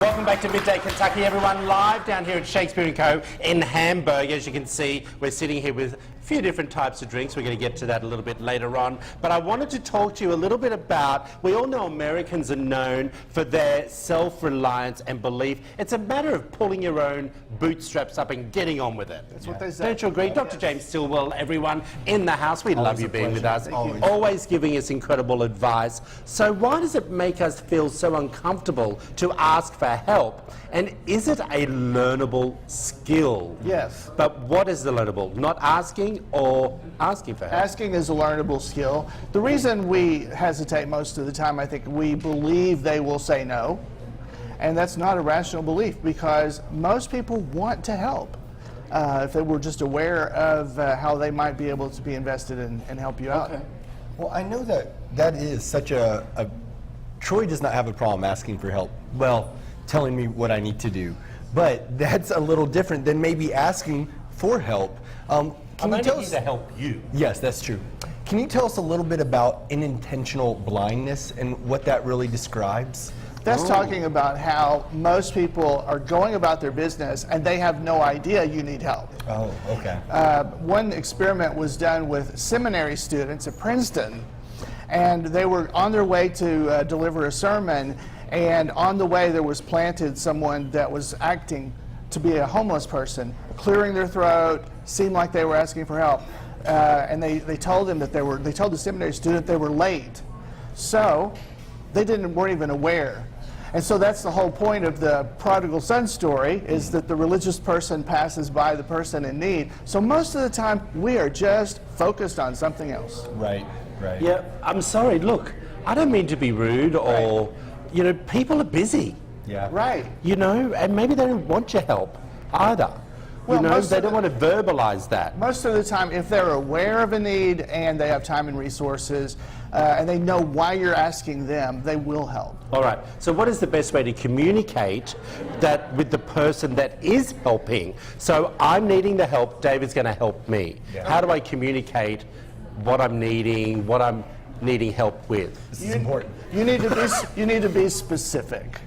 Welcome back to Midday Kentucky, everyone. Live down here at Shakespeare & Co. in Hamburg. As you can see, we're sitting here with a few different types of drinks. We're going to get to that a little bit later on. But I wanted to talk to you a little bit about, we all know Americans are known for their self-reliance and belief. It's a matter of pulling your own bootstraps up and getting on with it. That's what they say. Don't you agree? Dr. James Stillwell, everyone in the house, we love you being with us. Always giving us incredible advice. So why does it make us feel so uncomfortable to ask for help? And is it a learnable skill? Yes. But what is the learnable? Not asking or asking for help? Asking is a learnable skill. The reason we hesitate most of the time, I think we believe they will say no. And that's not a rational belief because most people want to help. If they were just aware of how they might be able to be invested in and help you out. Okay. Well, I know that is such a Troy does not have a problem asking for help. Well, telling me what I need to do. But that's a little different than maybe asking for help. Can you tell us to help you? Yes, that's true. Can you tell us a little bit about unintentional blindness and what that really describes? That's talking about how most people are going about their business and they have no idea you need help. Oh, okay. One experiment was done with seminary students at Princeton, and they were on their way to deliver a sermon, and on the way there was planted someone that was acting to be a homeless person, clearing their throat, seemed like they were asking for help, and they told them that they told the seminary student they were late, so they weren't even aware. And so that's the whole point of the prodigal son story, is that the religious person passes by the person in need. So most of the time, we are just focused on something else. Right, right. Yeah, I'm sorry, look, I don't mean to be rude or, you know, people are busy. Yeah. Right. You know, and maybe they don't want your help either. Well, you know, they don't want to verbalize that. Most of the time, if they're aware of a need and they have time and resources, and they know why you're asking them, they will help. All right, so what is the best way to communicate that with the person that is helping? So I'm needing the help, David's going to help me. Yeah. How do I communicate what I'm needing, what I'm needing help with? This is important. You need to be specific.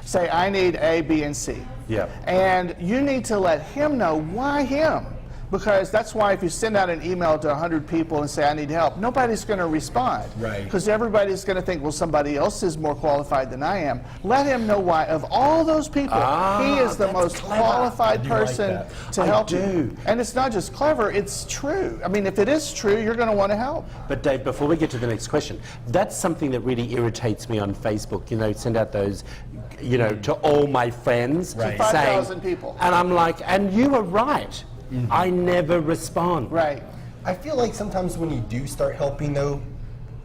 Say, I need A, B, and C. Yeah. And you need to let him know why him. Because that's why if you send out an email to 100 people and say, I need help, nobody's going to respond. Right. Because everybody's going to think, well, somebody else is more qualified than I am. Let him know why. Of all those people, he is the most qualified person to help you. And it's not just clever, it's true. I mean, if it is true, you're going to want to help. But Dave, before we get to the next question, that's something that really irritates me on Facebook. You know, send out those, you know, to all my friends. Right. 5,000 people. And I'm like, and you are right. I never respond. Right. I feel like sometimes when you do start helping, though,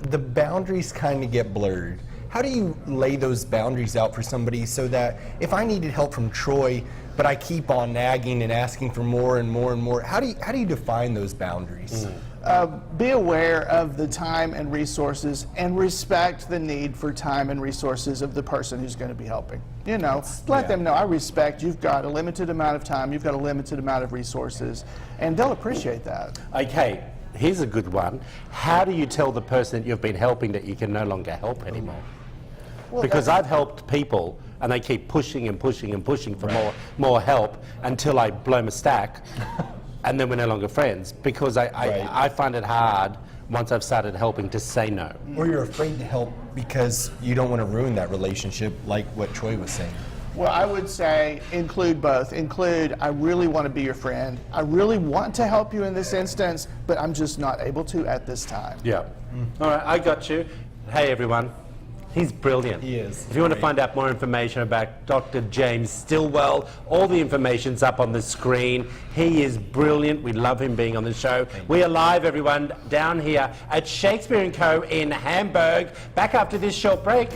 the boundaries kind of get blurred. How do you lay those boundaries out for somebody so that if I needed help from Troy, but I keep on nagging and asking for more and more and more, how do you define those boundaries? Be aware of the time and resources and respect the need for time and resources of the person who's going to be helping. You know, let them know, I respect you've got a limited amount of time, you've got a limited amount of resources, and they'll appreciate that. Okay, here's a good one. How do you tell the person that you've been helping that you can no longer help anymore? Well, because I've helped people and they keep pushing and pushing and pushing for more help until I blow my stack. And then we're no longer friends because I find it hard once I've started helping to say no. Or you're afraid to help because you don't want to ruin that relationship, like what Troy was saying. Well, I would say include both. Include, I really want to be your friend. I really want to help you in this instance, but I'm just not able to at this time. Yeah. All right, I got you. Hey, everyone. He's brilliant. He is. If you want to find out more information about Dr. James Stillwell, all the information's up on the screen. He is brilliant. We love him being on the show. We are live, everyone, down here at Shakespeare & Co. in Hamburg. Back after this short break.